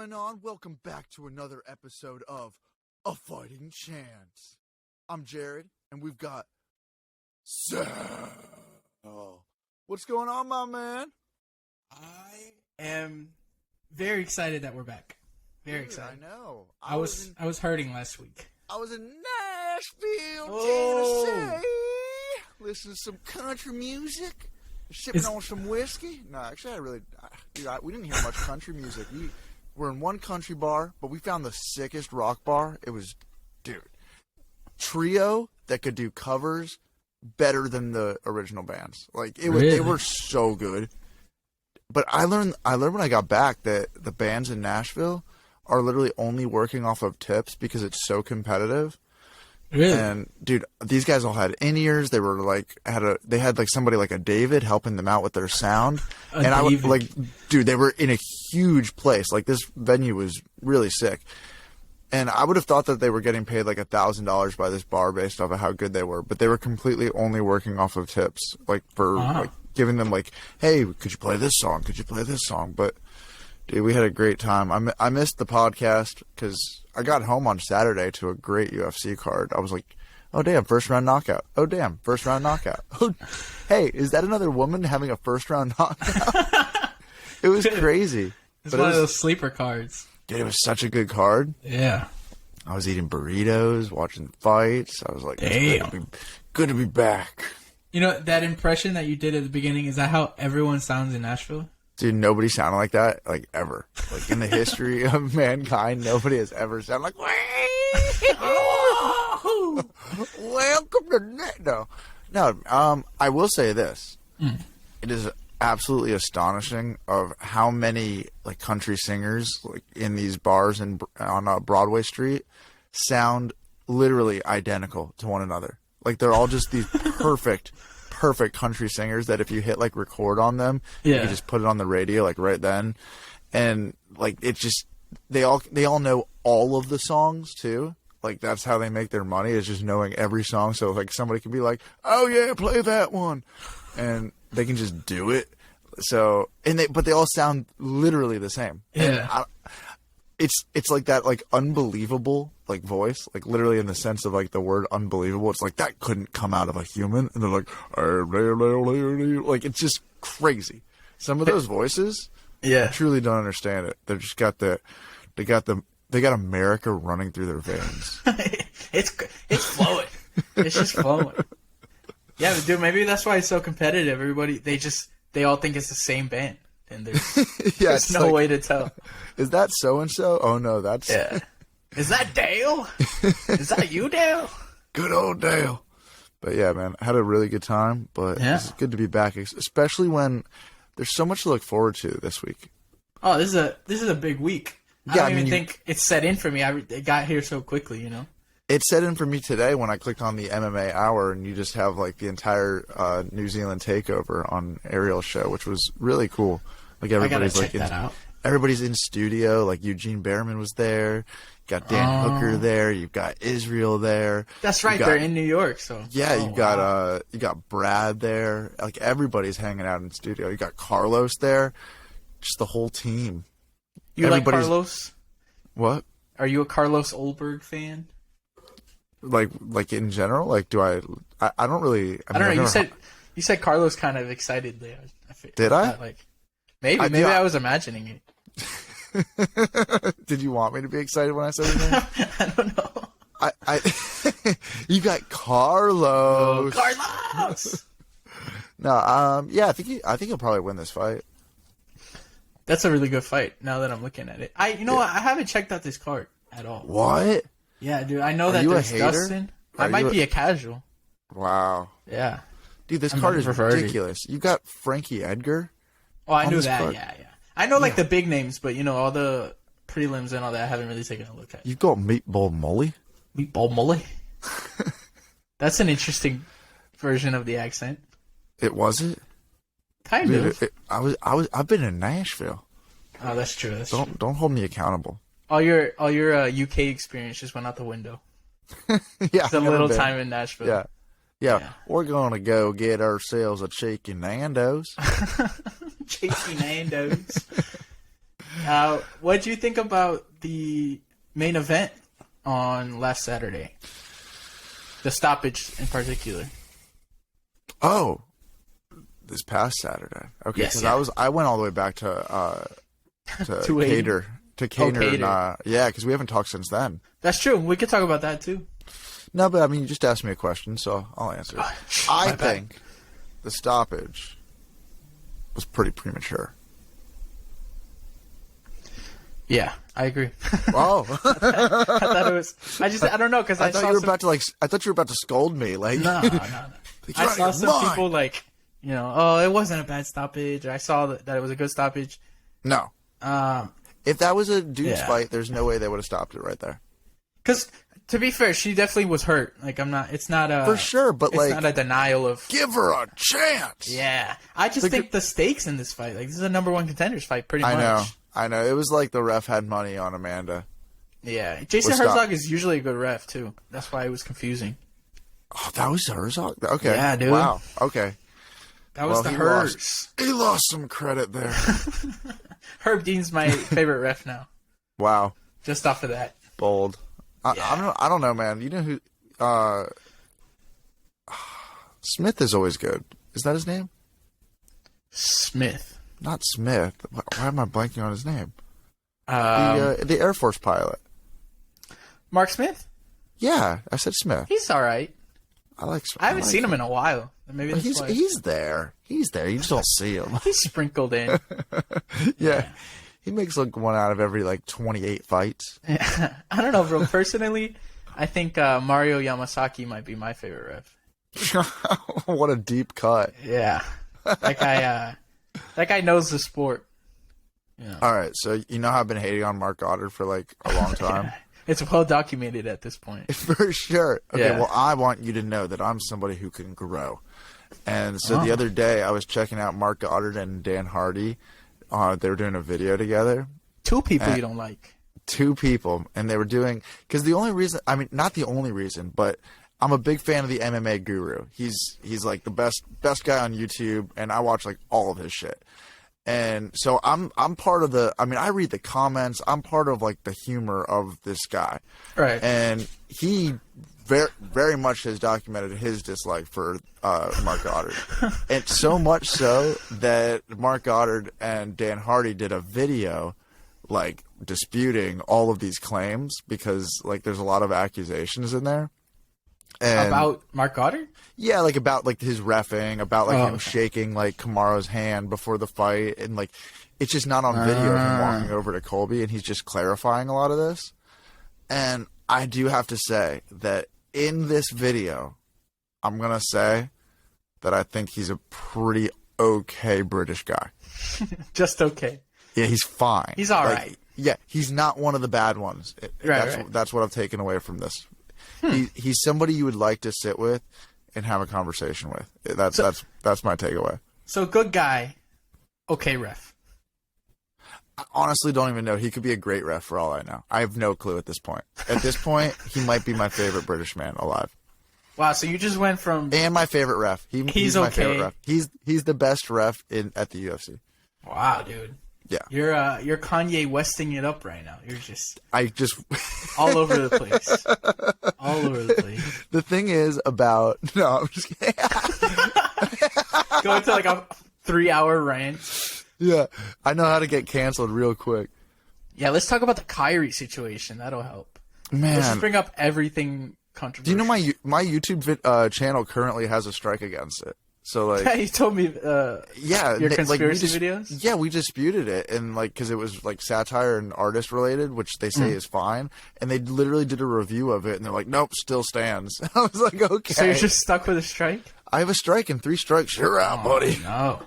going on? Welcome back to another episode of A Fighting Chance. I'm Jared, and we've got Sam. Oh, what's going on, my man? I am very excited that we're back. Very excited. I know. I was hurting last week. I was in Nashville, Tennessee. Listening to some country music. Sipping on some whiskey. No, actually, we didn't hear much country music. We were in one country bar, but we found the sickest rock bar. It was, trio that could do covers better than the original bands. Like they were so good. But I learned when I got back that the bands in Nashville are literally only working off of tips because it's so competitive. Really? And dude, these guys all had in-ears. They were they had somebody like a David helping them out with their sound. I was they were in a huge place. Like, this venue was really sick. And I would have thought that they were getting paid like $1,000 by this bar based off of how good they were, but they were completely only working off of tips, giving them hey, could you play this song? Could you play this song? But dude, we had a great time. I missed the podcast because I got home on Saturday to a great UFC card. I was like, oh, damn, first round knockout. Oh, damn, first round knockout. Oh, hey, is that another woman having a first round knockout? It was crazy. It's one of those sleeper cards. Dude, it was such a good card. Yeah. I was eating burritos, watching fights. I was like, it's good to be back. You know, that impression that you did at the beginning, is that how everyone sounds in Nashville? Dude, nobody sounded like that, ever. In the history of mankind, nobody has ever sounded like, welcome to No, I will say this. It is absolutely astonishing of how many, country singers, in these bars on Broadway Street sound literally identical to one another. They're all just these perfect country singers that if you hit record on them, you can just put it on the radio right then, and it just they all know all of the songs too. That's how they make their money, is just knowing every song. So somebody can be like, oh yeah, play that one, and they can just do it. So but they all sound literally the same. Yeah. It's like that unbelievable voice, literally in the sense of the word unbelievable. It's that couldn't come out of a human, and they're it's just crazy. Some of those voices, I truly don't understand it. They just got they got America running through their veins. It's flowing. It's just flowing. Yeah, but dude, maybe that's why it's so competitive. Everybody, they all think it's the same band. And there's no way to tell. Is that so-and-so? Oh, no, that's... Yeah. Is that Dale? Is that you, Dale? Good old Dale. But yeah, man, I had a really good time. But it's good to be back, especially when there's so much to look forward to this week. Oh, this is a big week. I don't even think it's set in for me. It got here so quickly, you know? It set in for me today when I clicked on the MMA Hour, and you just have the entire New Zealand takeover on Ariel's show, which was really cool. Everybody's check that out. Everybody's in studio. Eugene Behrman was there. You got Dan Hooker there. You've got Israel there. That's right. They're in New York, so you got Brad there. Everybody's hanging out in studio. You got Carlos there. Just the whole team. You like Carlos? What? Are you a Carlos Olberg fan? In general? Do I don't really... I don't know. You said Carlos kind of excitedly. Did I? Maybe I was imagining it. Did you want me to be excited when I said his name? I don't know. You got Carlos. Oh, Carlos. No, I think he'll probably win this fight. That's a really good fight. Now that I'm looking at it, I haven't checked out this card at all. What? Yeah, dude. I know that there's Dustin. I might be a casual. Wow. Yeah. Dude, this card is ridiculous. You got Frankie Edgar. Oh, I knew that. Card. Yeah. I know the big names, but all the prelims and all that I haven't really taken a look at. You got Meatball Molly. Meatball Molly. That's an interesting version of the accent. It wasn't. Kind of. I've been in Nashville. Oh, that's true. Don't hold me accountable. All your UK experience just went out the window. Yeah, it's a little time in Nashville. Yeah. We're gonna go get ourselves a Cheeky Nando's. Cheeky Nando's. What do you think about the main event on last Saturday? The stoppage in particular. Oh, this past Saturday. Okay, Yes, because I went all the way back to Cater. Cater. Yeah, because we haven't talked since then. That's true. We could talk about that too. No, but I mean, you just asked me a question, so I'll answer it. I think the stoppage was pretty premature. Yeah, I agree. Oh, I thought it was. I don't know because I thought you were about to scold me. Like, no. I saw some people like, oh, it wasn't a bad stoppage. I saw that it was a good stoppage. No. If that was a dude's fight, there's no way they would have stopped it right there. Because to be fair, she definitely was hurt. Like, it's not a... For sure, but it's not a denial of... Give her a chance! Yeah. I just think the stakes in this fight, like, this is a number one contenders fight, pretty much. I know. It was like the ref had money on Amanda. Yeah. Jason Herzog is usually a good ref, too. That's why it was confusing. Oh, that was Herzog? Okay. Yeah, dude. Wow. Okay. That was the Herz. He lost some credit there. Herb Dean's my favorite ref now. Wow. Just off of that. Bold. I don't know, man. You know who... Smith is always good. Is that his name? Smith. Not Smith. Why am I blanking on his name? The Air Force pilot. Mark Smith? Yeah, I said Smith. He's all right. I haven't seen him in a while. Maybe that's why. He's there. He's there. You just don't see him. He's sprinkled in. Yeah. He makes like one out of every 28 fights. I don't know, bro. Personally, I think Mario Yamasaki might be my favorite ref. What a deep cut. Yeah. That guy knows the sport. Yeah. All right, so you know how I've been hating on Marc Goddard for a long time? It's well documented at this point. For sure. Okay, well, I want you to know that I'm somebody who can grow. And so the other day, I was checking out Marc Goddard and Dan Hardy. They were doing a video together. Two people you don't like. Two people. And they were doing... Because the only reason... I mean, not the only reason, but I'm a big fan of the MMA Guru. He's like the best guy on YouTube, and I watch all of his shit. And so I'm part of the... I mean, I read the comments. I'm part of the humor of this guy. Right. And he very, very much has documented his dislike for Marc Goddard. And so much so that Marc Goddard and Dan Hardy did a video disputing all of these claims because there's a lot of accusations in there. And, about Marc Goddard? Yeah, about his reffing, about him shaking Kamaru's hand before the fight, and it's just not on video of him walking over to Colby, and he's just clarifying a lot of this. And I do have to say that in this video, I'm gonna say that I think he's a pretty okay British guy. Just okay. Yeah, he's fine. He's all right. Yeah, he's not one of the bad ones. That's what I've taken away from this. He's somebody you would like to sit with and have a conversation with. That's my takeaway. So good guy, okay ref. I honestly don't even know. He could be a great ref for all I know. I have no clue at this point. At this point, he might be my favorite British man alive. Wow, so you just went from... And my favorite ref. He's my favorite ref. He's the best ref at the UFC. Wow, dude. Yeah. You're Kanye Westing it up right now. I just all over the place. All over the place. The thing is about... No, I'm just kidding. Go into a 3-hour rant. Yeah, I know how to get canceled real quick. Yeah, let's talk about the Kyrie situation. That'll help. Man. Let's just bring up everything controversial. Do you know my YouTube channel currently has a strike against it? So yeah, you told me. Your conspiracy videos. Yeah, we disputed it, and because it was satire and artist related, which they say is fine. And they literally did a review of it, and they're like, "Nope, still stands." I was like, "Okay." So you're just stuck with a strike? I have a strike and 3 strikes. You're out, buddy. No.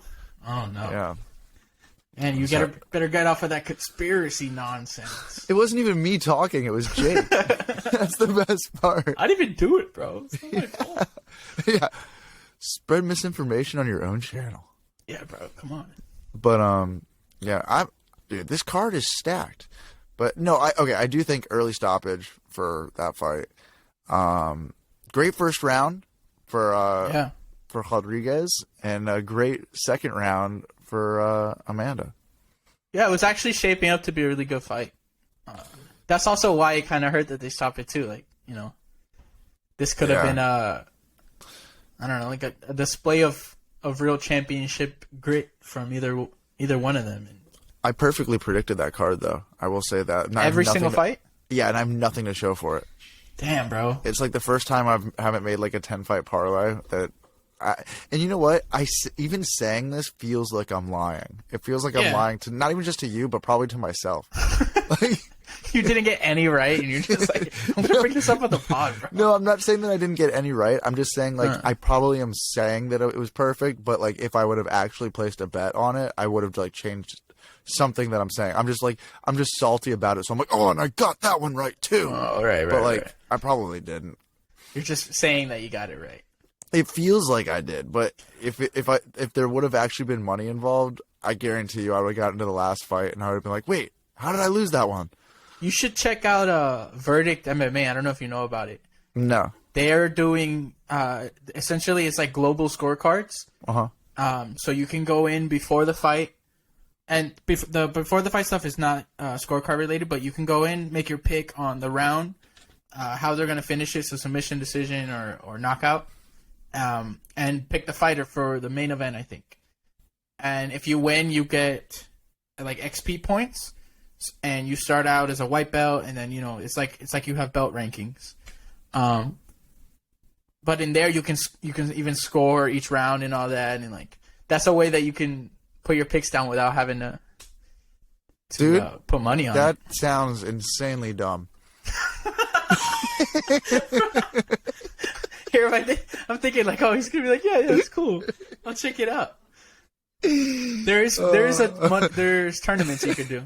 Oh no. Yeah. Man, you better get off of that conspiracy nonsense. It wasn't even me talking; it was Jake. That's the best part. I didn't even do it, bro. It's not my fault. Yeah. Spread misinformation on your own channel. Yeah, bro. Come on. But yeah, dude, this card is stacked. But no, I do think early stoppage for that fight. Great first round for Rodriguez, and a great second round for Amanda. Yeah, it was actually shaping up to be a really good fight. That's also why it kind of hurt that they stopped it too. Like, you know, this could have been I don't know, like a display of real championship grit from either one of them. I perfectly predicted that card, though. I will say that. And every single fight? Yeah, and I have nothing to show for it. Damn, bro. It's like the first time I haven't made like a 10-fight parlay and you know what? Even saying this feels like I'm lying. It feels like I'm lying to not even just to you, but probably to myself. Like, you didn't get any right, and you're just like, I'm gonna bring this up on the pod, bro. No, I'm not saying that I didn't get any right. I'm just saying like I probably am saying that it was perfect, but like if I would have actually placed a bet on it, I would have like changed something that I'm saying. I'm just salty about it, so I'm like, oh, and I got that one right too. Oh, right. But like, I probably didn't. You're just saying that you got it right. It feels like I did, but if there would have actually been money involved, I guarantee you I would have gotten to the last fight and I would have been like, wait, how did I lose that one? You should check out Verdict MMA. I don't know if you know about it. No. They're doing essentially it's like global scorecards. So you can go in before the fight, and before the fight stuff is not scorecard related, but you can go in, make your pick on the round, how they're gonna finish it, so submission, decision, or knockout. And pick the fighter for the main event, I think. And if you win, you get like XP points, and you start out as a white belt, and then you know it's like you have belt rankings. But in there you can even score each round and all that, and like that's a way that you can put your picks down without having to put money on. That sounds insanely dumb. Here, I'm thinking like, oh, he's gonna be like, yeah, that's cool. I'll check it out. There's tournaments you can do.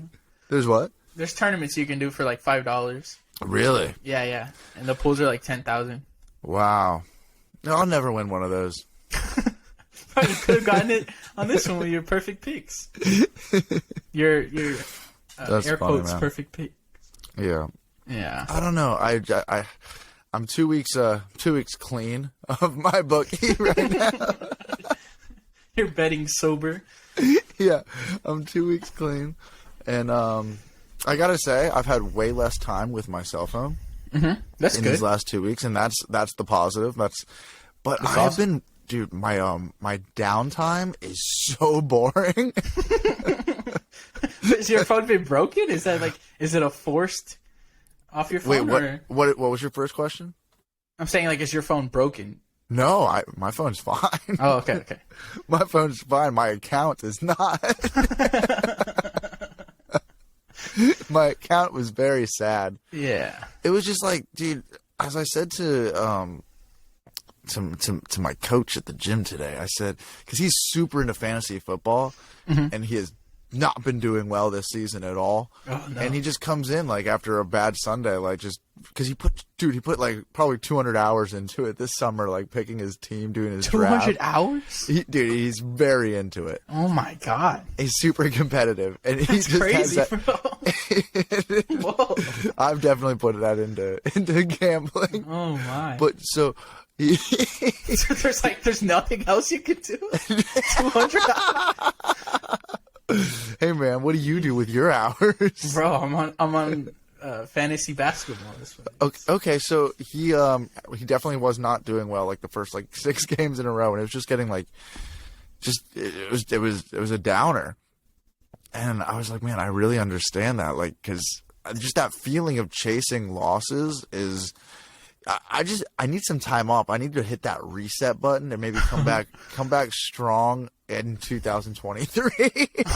There's what? There's tournaments you can do for like $5. Really? Yeah, and the pools are like 10,000. Wow. No, I'll never win one of those. You could have gotten it on this one with your perfect picks. Your air quotes perfect picks. Yeah. Yeah. I don't know. I'm 2 weeks clean of my bookie right now. You're betting sober. Yeah, I'm 2 weeks clean, and I gotta say I've had way less time with my cell phone. Mm-hmm. That's in good. These last 2 weeks, and that's the positive. But That's I've awesome. been, dude. My downtime is so boring. Has your phone been broken? Is it a forced off your phone? Wait, what was your first question? I'm saying, like, is your phone broken? No, my phone's fine. Oh, okay. My phone's fine. My account is not. My account was very sad. Yeah. It was just like, dude, as I said to my coach at the gym today, I said, because he's super into fantasy football, and he has not been doing well this season at all. Oh, no. And he just comes in like after a bad Sunday, like just because he put like probably 200 hours into it this summer, like picking his team, doing his 200 draft. hours? Dude, he's very into it. Oh my god. He's super competitive, and he That's just crazy, has bro. Whoa. I've definitely put that into gambling. Oh my. But so there's nothing else you could do. 200 hours. Hey man, what do you do with your hours? Bro, I'm on fantasy basketball this week. Okay, so he definitely was not doing well like the first like 6 games in a row, and it was just getting like it was a downer. And I was like, man, I really understand that, like, because just that feeling of chasing losses is. I need some time off. I need to hit that reset button and maybe come back strong in 2023.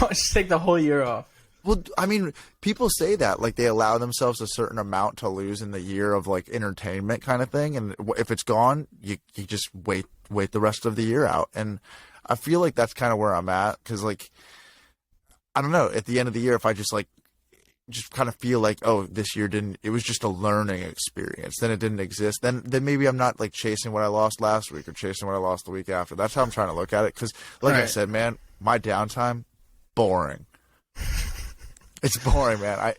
Just take the whole year off. Well, I mean, people say that like they allow themselves a certain amount to lose in the year of like entertainment kind of thing, and if it's gone, you just wait the rest of the year out. And I feel like that's kind of where I'm at, because like I don't know, at the end of the year, if I just kind of feel like, oh, this year it was just a learning experience, then it didn't exist, then maybe I'm not like chasing what I lost last week or chasing what I lost the week after. That's how I'm trying to look at it, because like I said, man, my downtime, boring. It's boring, man.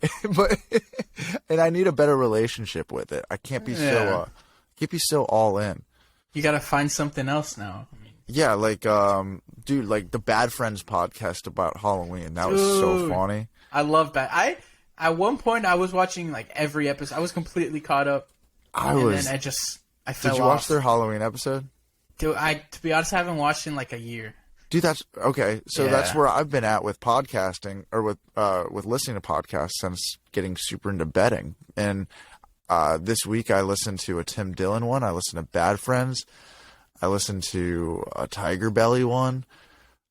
And I need a better relationship with it. I can't be so all in. You gotta find something else now. I mean, Yeah, like dude, like the Bad Friends podcast about Halloween. That was so funny. I love that. At one point I was watching like every episode. I was completely caught up. Then I fell off. Did you watch their Halloween episode? Dude, to be honest, I haven't watched in like a year. Dude, that's okay. So that's where I've been at with podcasting, or with listening to podcasts since getting super into betting. And this week I listened to a Tim Dillon one. I listened to Bad Friends. I listened to a Tiger Belly one.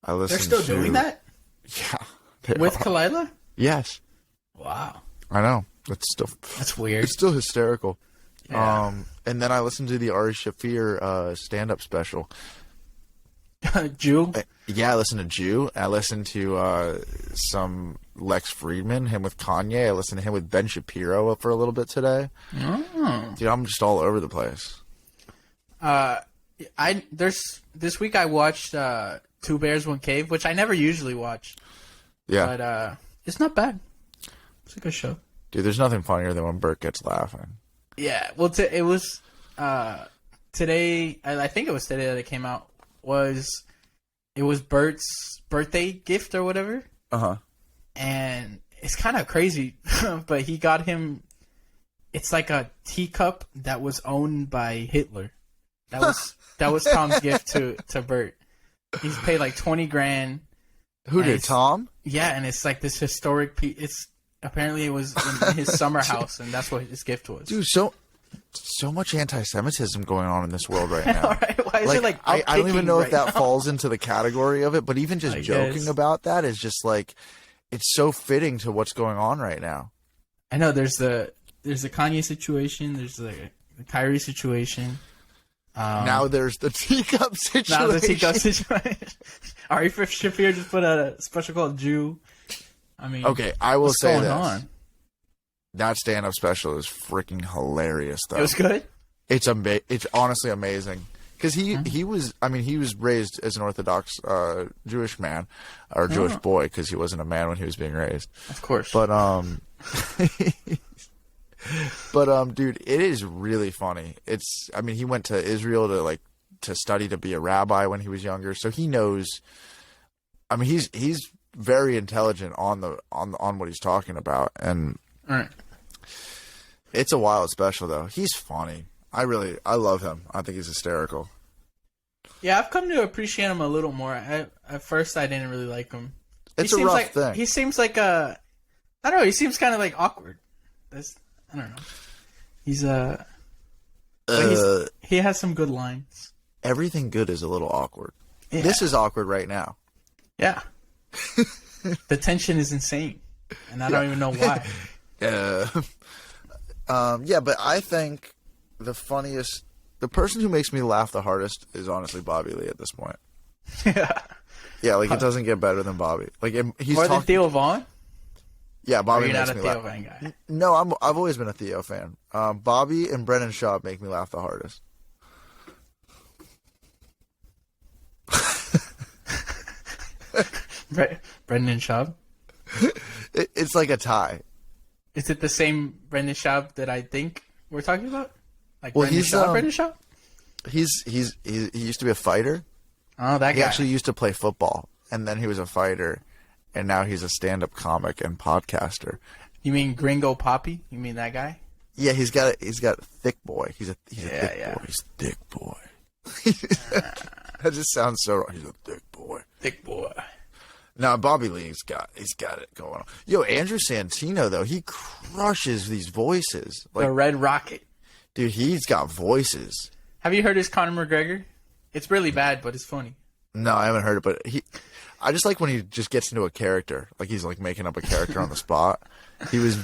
They're still doing that? Yeah. With Kalila? Yes. Wow. I know. That's weird. It's still hysterical. Yeah. And then I listened to the Ari Shaffir stand-up special. Jew? Yeah, I listened to Jew. I listened to some Lex Friedman, him with Kanye. I listened to him with Ben Shapiro for a little bit today. Oh. Dude, I'm just all over the place. This week I watched Two Bears, One Cave, which I never usually watch. Yeah. But it's not bad. It's a good show. Dude, there's nothing funnier than when Bert gets laughing. Yeah. Well, it was today. I think it was today that it came out. It was Bert's birthday gift or whatever. And it's kind of crazy, but he got him. It's like a teacup that was owned by Hitler. That was Tom's gift to Bert. He's paid like $20,000. Who did, Tom? Yeah, and it's like this historic piece. It's apparently it was in his summer house, and that's what his gift was. Dude, so much anti-Semitism going on in this world right now. Right? Why is it like I don't even know if that now? Falls into the category of it, but even just joking about that is just like, it's so fitting to what's going on right now. I know there's the Kanye situation, there's the Kyrie situation. Now there's the teacup situation. Ari Shaffir just put out a special called Jew. I mean, okay, I will say this. On? That stand-up special is freaking hilarious, though. It was good? It's honestly amazing. Because he was raised as an Orthodox Jewish man, or Jewish boy, because he wasn't a man when he was being raised. Of course. But, dude, it is really funny. He went to Israel to study to be a rabbi when he was younger, so he knows. I mean, he's very intelligent on what he's talking about, and right. It's a wild special though. He's funny. I love him. I think he's hysterical. Yeah, I've come to appreciate him a little more. At first, I didn't really like him. It's a rough thing. He seems like I don't know. He seems kind of like awkward. I don't know. He has some good lines. Everything good is a little awkward. Yeah. This is awkward right now. Yeah. The tension is insane, and I don't even know why. Yeah, but I think the person who makes me laugh the hardest is honestly Bobby Lee at this point. Yeah, like it doesn't get better than Bobby. Like he's more than Theo Vaughn. Yeah, Bobby. You're makes not a me Theo laugh. Vaughn guy. No, I've always been a Theo fan. Bobby and Brennan Schaub make me laugh the hardest. Brendan Schaub. It's like a tie. Is it the same Brendan Schaub that I think we're talking about? Like Well, Brendan Schaub? He used to be a fighter. Oh, that guy. He actually used to play football, and then he was a fighter, and now he's a stand-up comic and podcaster. You mean Gringo Poppy? You mean that guy? Yeah, he's got thick boy. He's a thick boy. He's a thick boy. That just sounds so wrong. He's a thick boy. Thick boy. Now Bobby Lee's got it going on. Yo, Andrew Santino though, he crushes these voices. Like, the Red Rocket. Dude, he's got voices. Have you heard his Conor McGregor? It's really bad, but it's funny. No, I haven't heard it, but I just like when he just gets into a character, like he's like making up a character on the spot. He was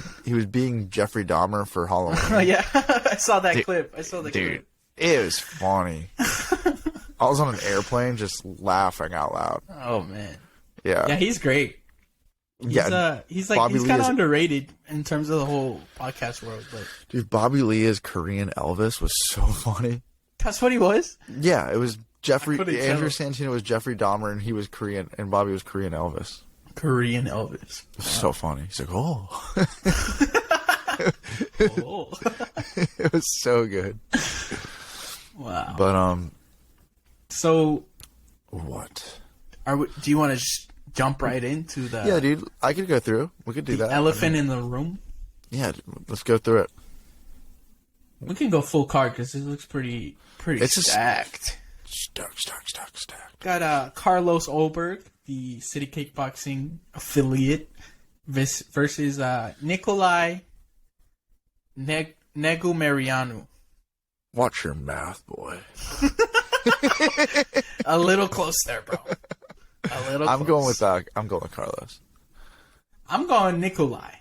being Jeffrey Dahmer for Halloween. Oh yeah, I saw that clip. Dude, it was funny. I was on an airplane just laughing out loud. Oh man. Yeah. Yeah, he's great. He's kind of underrated in terms of the whole podcast world. But dude, Bobby Lee as Korean Elvis was so funny. That's what he was? Yeah, it was Andrew Santino was Jeffrey Dahmer, and he was Korean, and Bobby was Korean Elvis. Korean Elvis. Wow. So funny. He's like, oh. Oh. It was so good. Wow. But So What? Do you want to just jump right into the? Yeah, dude. I could go through. We could do that. Elephant in the room. Yeah, let's go through it. We can go full card because it looks pretty stacked. Stacked. Got Carlos Olberg, the City Kickboxing affiliate, versus Nikolai Negumarianu. Watch your mouth, boy. A little close there, bro. A little. I'm going with Carlos. I'm going Nikolai.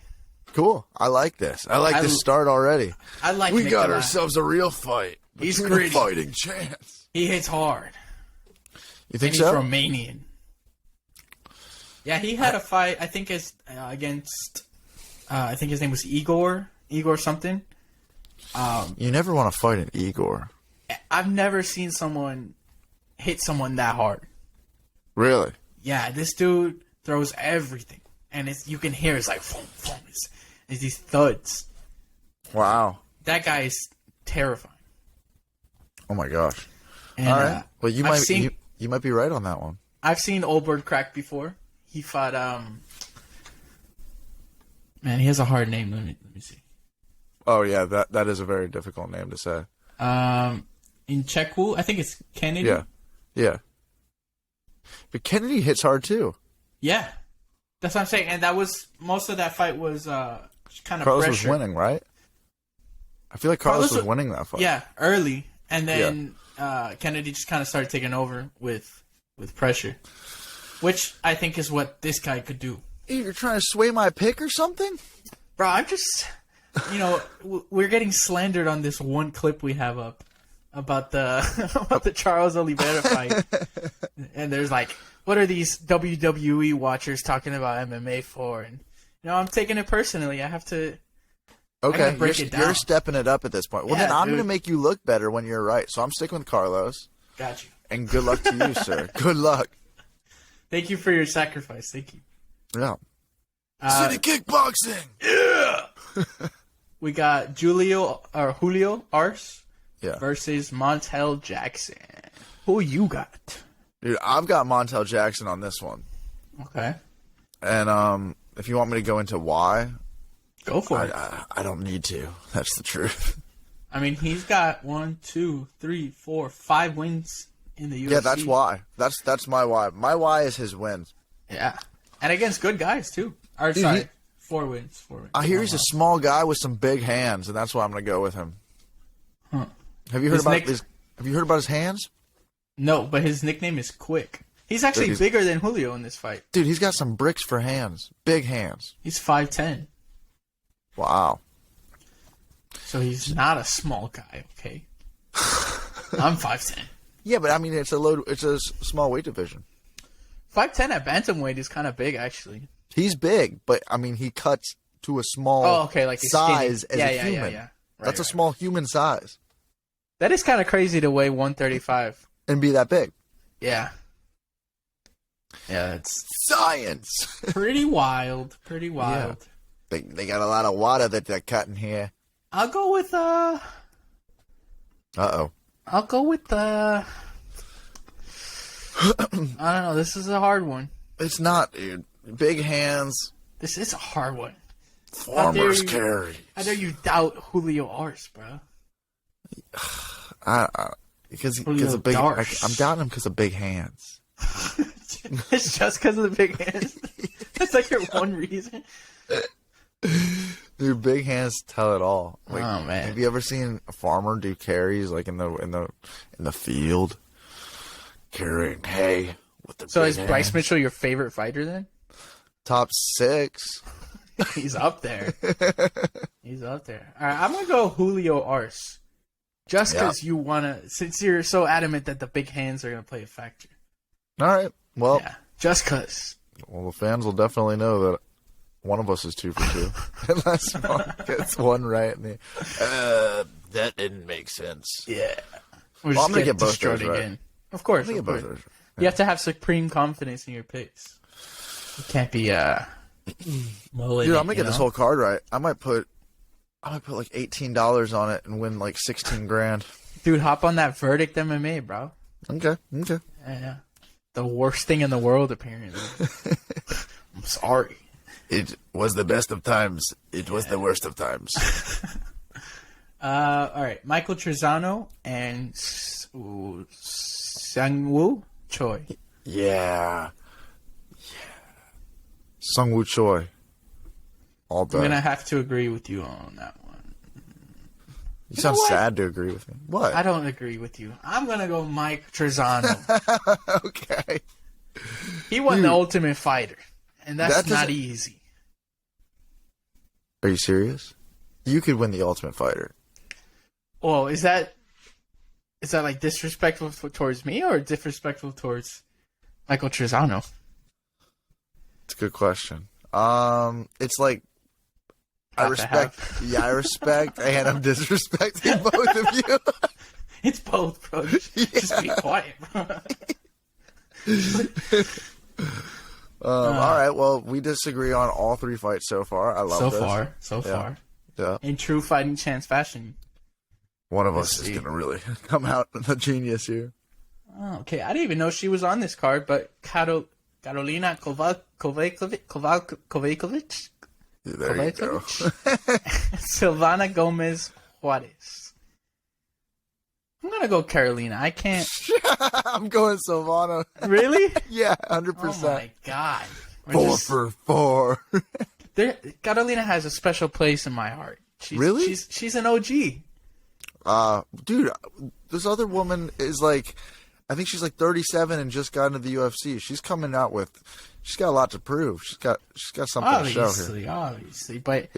Cool. I like this. I like this start already. I like. We Nikolai. got ourselves a real fight. He's a gritty. Fighting chance. He hits hard. You think and so? He's Romanian. Yeah, he had a fight. I think against. I think his name was Igor something. You never want to fight an Igor. I've never seen someone hit someone that hard. Really? Yeah, this dude throws everything, and you can hear it's like, boom, boom. It's these thuds. Wow. That guy is terrifying. Oh my gosh. And, all right. Well, you might be right on that one. I've seen Olberg crack before. He fought. Man, he has a hard name. Let me see. Oh yeah, that is a very difficult name to say. In Czechul, I think it's Kennedy. Yeah. But Kennedy hits hard too. Yeah, that's what I'm saying. And that was most of that fight was kind of Carlos pressure. was winning, right? I feel like Carlos was winning that fight. Yeah, early, and then Kennedy just kind of started taking over with pressure, which I think is what this guy could do. Hey, you're trying to sway my pick or something, bro? I'm just, we're getting slandered on this one clip we have up about the Charles Oliveira fight, and there's like, what are these WWE watchers talking about MMA for? And I'm taking it personally. I have to. Okay, you're stepping it up at this point. Well, then I'm going to make you look better when you're right. So I'm sticking with Carlos. Got you. And good luck to you, sir. Good luck. Thank you for your sacrifice. Thank you. Yeah. City Kickboxing. Yeah. We got Julio Arce versus Montel Jackson. Who you got? Dude, I've got Montel Jackson on this one. Okay. And if you want me to go into why, go for it. I don't need to. That's the truth. I mean, he's got 1, 2, 3, 4, 5 wins in the UFC. Yeah, that's why. That's my why. My why is his wins. Yeah, and against good guys too. Or sorry, 4 wins. 4 wins. I hear he's a small guy with some big hands, and that's why I'm going to go with him. Huh. Have you heard about his hands? No, but his nickname is Quick. He's actually bigger than Julio in this fight. Dude, he's got some bricks for hands. Big hands. He's 5'10". Wow. So he's not a small guy, okay? I'm 5'10". Yeah, but I mean it's a small weight division. 5'10" at bantamweight is kind of big, actually. He's big, but I mean he cuts to a small like size as a human. Yeah. That's a small human size. That is kind of crazy to weigh 135 and be that big. Yeah. Yeah, it's science. Pretty wild. Pretty wild. Yeah. They got a lot of water that they're cutting here. I'll go with Uh-oh. I'll go with I don't know. This is a hard one. It's not, dude. Big hands. This is a hard one. Farmer's carry. How dare you doubt Julio Arce, bro? Because of big. I'm doubting him because of big hands. It's just because of the big hands. That's like your one reason. Dude, big hands tell it all. Like, oh man, have you ever seen a farmer do carries like in the field, carrying hay with the? So is Bryce Mitchell your favorite fighter then? Top 6. He's up there. He's up there. All right, I'm gonna go Julio Arce, just because you wanna. Since you're so adamant that the big hands are gonna play a factor. All right. Well, just because. Well, the fans will definitely know that one of us is 2 for 2, unless Mark gets one right. And that didn't make sense. Yeah. I'm gonna get both those right. Again. Of course. You have to have supreme confidence in your picks. You can't be dude, I'm gonna get this whole card right. I might put like $18 on it and win like 16 grand. Dude, hop on that Verdict MMA, bro. Okay. Yeah. the worst thing in the world, apparently. I'm sorry. It was the best of times. It was the worst of times. All right. Michael Trezano and Sang-woo Choi. Yeah. Sung-woo Choi. All day. I'm going to have to agree with you on that one. You sound sad to agree with me. What? I don't agree with you. I'm going to go Mike Trezano. Okay. He won the Ultimate Fighter, and that's not easy. Are you serious? You could win the Ultimate Fighter. Well, is that like disrespectful towards me or disrespectful towards Michael Trezano? It's a good question. It's like I respect. Yeah, I respect, and I'm disrespecting both of you. It's both, bro. Just be quiet, bro. All right. Well, we disagree on all 3 fights so far. I love this. So far. Yeah. In true fighting chance fashion. One of us is gonna really come out the genius here. Oh, okay. I didn't even know she was on this card, but Karolina Kovacevic. There you go. Silvana Gomez Juarez. I'm gonna go Carolina. I can't. I'm going Silvana. Really? Yeah, 100%. Oh my god. 4 for 4. Carolina has a special place in my heart. Really? She's an OG. Dude, this other woman is like, I think she's like 37 and just got into the UFC. She's coming out with, she's got a lot to prove. She's got something to show here. Obviously, but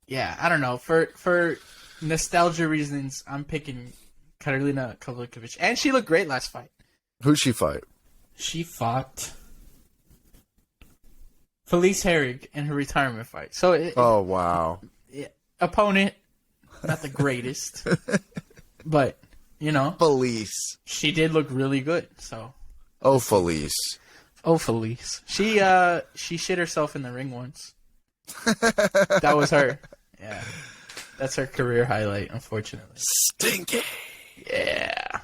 yeah, I don't know. For nostalgia reasons, I'm picking Karolina Kovacevic, and she looked great last fight. Who'd she fight? She fought Felice Herrig in her retirement fight. So, oh wow, opponent, not the greatest, but you know, Felice. She did look really good. So, Felice. Felice. She shit herself in the ring once. That was her. Yeah, that's her career highlight, unfortunately. Stinky. Yeah.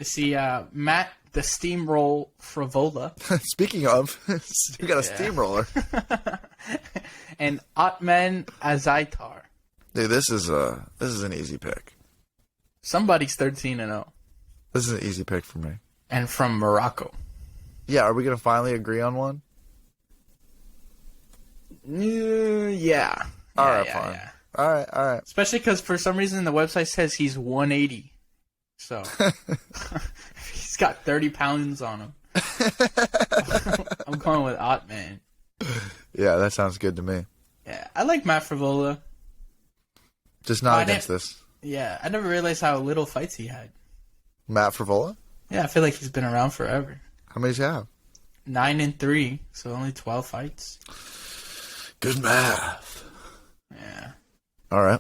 See, Matt the Steamroll Frivola. Speaking of, you got a steamroller. And Otman Azaitar. Dude, this is an easy pick. Somebody's 13-0. This is an easy pick for me. And from Morocco. Yeah, are we gonna finally agree on one? Yeah. All right, fine. Yeah. All right. Especially because for some reason the website says he's 180. So he's got 30 pounds on him. I'm going with Otman. Yeah, that sounds good to me. Yeah, I like Matt Frivola. Just not against this. Yeah, I never realized how little fights he had. Matt Frivola? Yeah, I feel like he's been around forever. How many does he have? 9-3, so only 12 fights. Good math. Yeah. All right.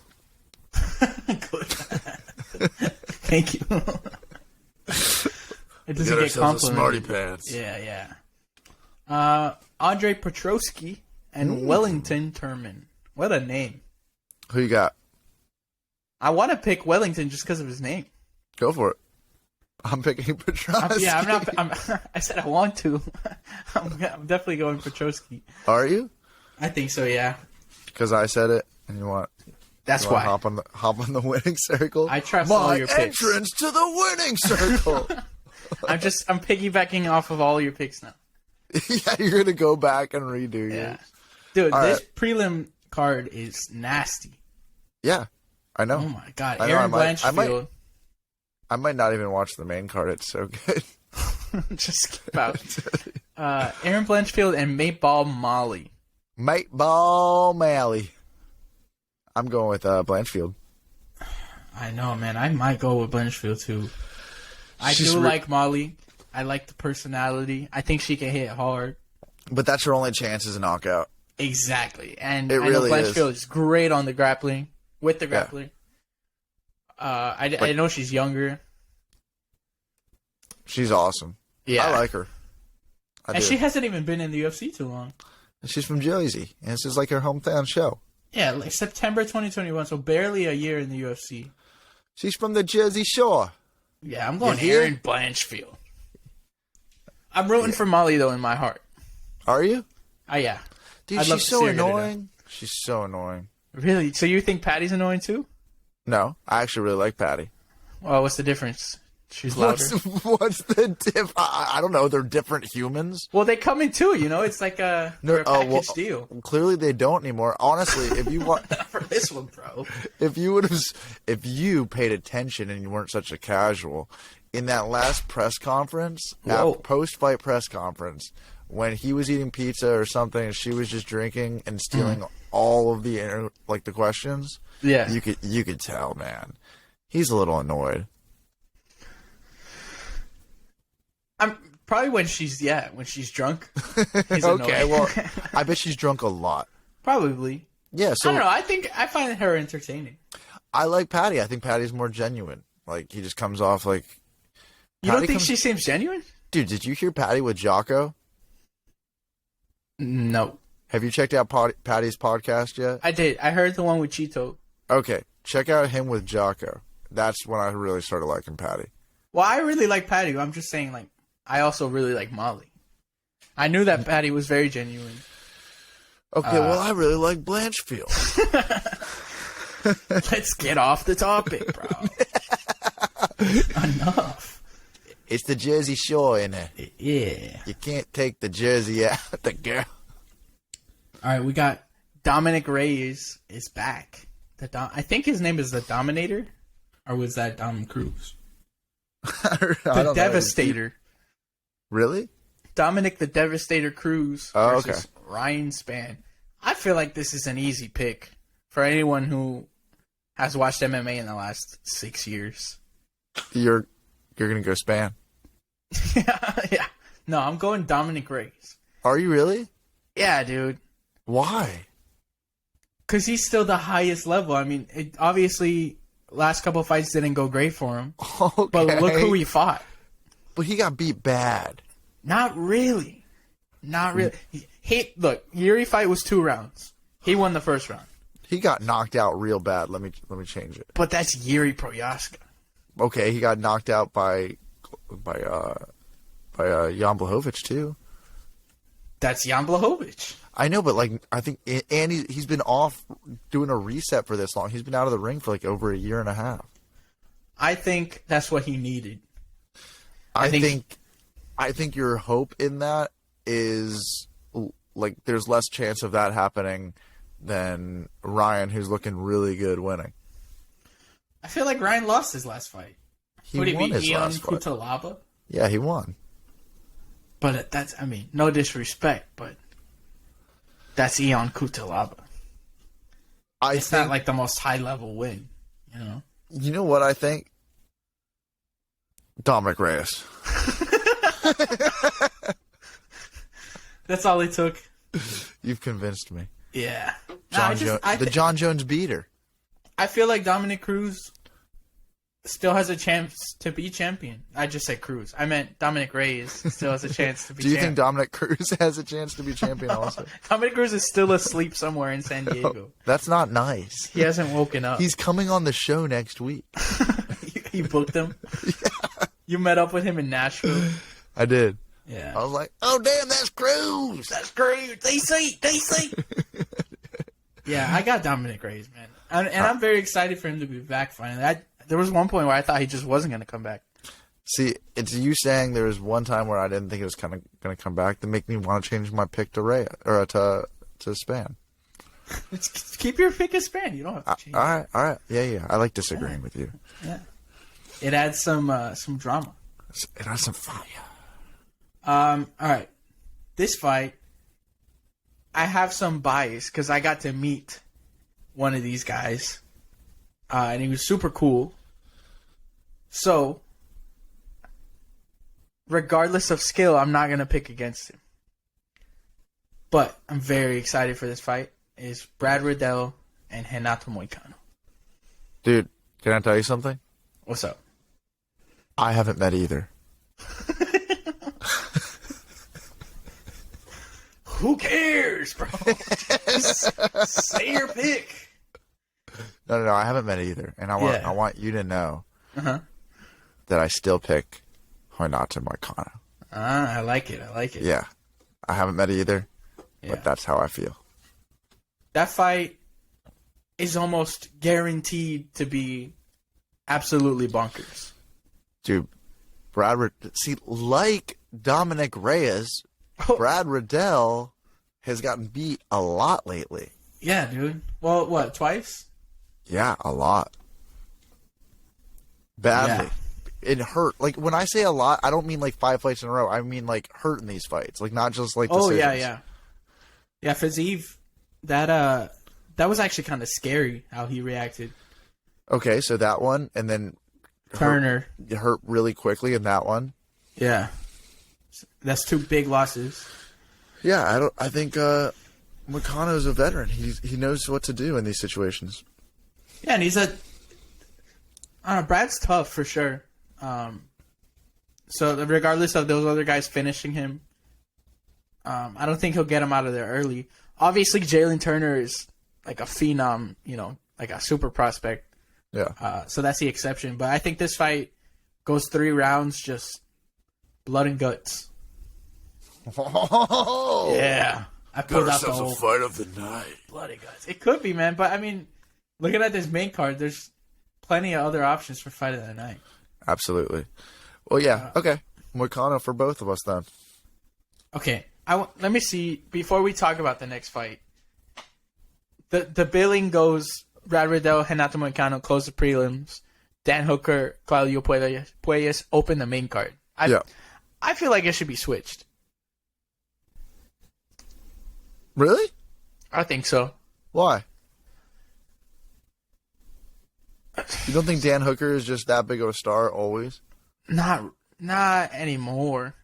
Good math. Thank you. It doesn't get complimented. Smarty pants. Yeah. Andre Petrosky and Wellington Turman. What a name. Who you got? I want to pick Wellington just because of his name. Go for it. I'm picking Petrosky. I'm not. I said I want to. I'm definitely going Petrosky. Are you? I think so. Yeah. Because I said it, and you want. That's you why. Hop on the winning circle. I trust all your picks. My entrance to the winning circle. I'm piggybacking off of all your picks now. Yeah, you're gonna go back and redo yours. Dude, all this right. prelim card is nasty. Yeah, I know. Oh my god, I know, Aaron Blanchfield. I might not even watch the main card. It's so good. Just skip out. Aaron Blanchfield and Mateball Molly. Mateball Malley. I'm going with Blanchfield. I know, man. I might go with Blanchfield too. I do like Molly. I like the personality. I think she can hit hard. But that's her only chance as a knockout. Exactly. And it really know Blanchfield is great on the grappling, with the grappling. Yeah. I know she's younger. She's awesome. Yeah. I like her. And she hasn't even been in the UFC too long. She's from Jersey, and this is like her hometown show. Yeah, like September 2021, so barely a year in the UFC. She's from the Jersey Shore. Yeah, I'm going Aaron Blanchfield. I'm rooting for Molly though in my heart. Are you? Yeah. Dude, she's so annoying. She's so annoying. Really? So you think Patty's annoying too? No, I actually really like Patty. Well, what's the difference? She's louder. What's the diff? I don't know. They're different humans. Well, they come in too. You know, it's like a package deal. Clearly, they don't anymore. Honestly, if you want for this one, bro. if you paid attention and you weren't such a casual in that last press conference, post-fight press conference, when he was eating pizza or something, and she was just drinking and stealing all of the the questions. Yeah, you could tell, man. He's a little annoyed. I'm probably when she's drunk. He's okay, well, I bet she's drunk a lot. Probably. Yeah, so I don't know. I find her entertaining. I like Patty. I think Patty's more genuine. Like, he just comes off like. You don't think she seems genuine? Dude, did you hear Patty with Jocko? No. Have you checked out Patty's podcast yet? I did. I heard the one with Cheeto. Okay, check out him with Jocko. That's when I really started liking Patty. Well, I really like Patty. I'm just saying, like, I also really like Molly. I knew that Patty was very genuine. Okay, well, I really like Blanchfield. Let's get off the topic, bro. Enough. It's the Jersey Shore in it. Yeah. You can't take the Jersey out, the girl. All right, we got Dominic Reyes is back. I think his name is the Dominator, or was that Dom Cruz? The Devastator. Really? Dominic the Devastator Cruz versus Ryan Spann. I feel like this is an easy pick for anyone who has watched MMA in the last 6 years. You're gonna go Spann. Yeah. No, I'm going Dominic Reyes. Are you really? Yeah, dude. Why? Because he's still the highest level. I mean, obviously, last couple of fights didn't go great for him. Okay. But look who he fought. But he got beat bad. Not really. Look, Yuri fight was 2 rounds. He won the first round. He got knocked out real bad. Let me change it. But that's Yuri Prochaska. Okay, he got knocked out by Jan Blachowicz too. That's Jan Blachowicz. I know, but I think, and he's been off doing a reset for this long. He's been out of the ring for over a year and a half. I think that's what he needed. I think your hope in that is there's less chance of that happening than Ryan, who's looking really good, winning. I feel like Ryan lost his last fight. He won his last fight. Kutalaba? Yeah, he won. But no disrespect, but that's Ion Kutalaba. It's not like the most high-level win, you know? You know what I think? Dominic Reyes. That's all it took. You've convinced me. Yeah. The John Jones beater. I feel like Dominic Cruz still has a chance to be champion. I just said Cruz. I meant Dominic Reyes still has a chance to be champion. Do you think Dominic Cruz has a chance to be champion also? Dominic Cruz is still asleep somewhere in San Diego. That's not nice. He hasn't woken up. He's coming on the show next week. You booked him? Yeah. You met up with him in Nashville? I did. Yeah. I was like, oh, damn, that's Cruz. That's Cruz. DC. Yeah, I got Dominic Reyes, man. And I'm very excited for him to be back finally. There was one point where I thought he just wasn't going to come back. See, it's you saying there was one time where I didn't think it was kind of going to come back that make me want to change my pick to to Spann. Keep your pick as Spann. You don't have to change. All right. Yeah. I like disagreeing with you. Yeah. It adds some drama. It adds some fire. All right. This fight, I have some bias because I got to meet one of these guys, and he was super cool. So, regardless of skill, I'm not going to pick against him. But I'm very excited for this fight. It's Brad Riddell and Renato Moicano. Dude, can I tell you something? What's up? I haven't met either. Who cares, bro? Just say your pick. No, I haven't met either, and I want you to know that I still pick Renato Moicano. I like it. Yeah. I haven't met either, Yeah. but that's how I feel. That fight is almost guaranteed to be absolutely bonkers. Dude, like Dominic Reyes, Brad Riddell has gotten beat a lot lately. Yeah, dude. Well, what, twice? Yeah, a lot. Badly. Yeah. It hurt. Like, when I say a lot, I don't mean like 5 fights in a row. I mean like hurt in these fights. Like, not just like decisions. Yeah. Yeah, Fiziev, that was actually kind of scary how he reacted. Okay, so that one, and then Turner. Hurt really quickly in that one. Yeah. That's 2 big losses. Yeah, I think Moicano's a veteran. He knows what to do in these situations. Yeah, and Brad's tough for sure. So regardless of those other guys finishing him, I don't think he'll get him out of there early. Obviously, Jalen Turner is like a phenom, like a super prospect. Yeah. So that's the exception. But I think this fight goes 3 rounds, just blood and guts. Oh, yeah. I pulled out the whole fight of the night. Blood and guts. It could be, man. But I mean, looking at this main card, there's plenty of other options for fight of the night. Absolutely. Well, yeah. Okay. Moicano for both of us then. Okay. Let me see. Before we talk about the next fight, the billing goes Brad Riddell, Renato Moicano close the prelims. Dan Hooker, Claudio Puelles open the main card. I feel like it should be switched. Really? I think so. Why? You don't think Dan Hooker is just that big of a star always? Not anymore.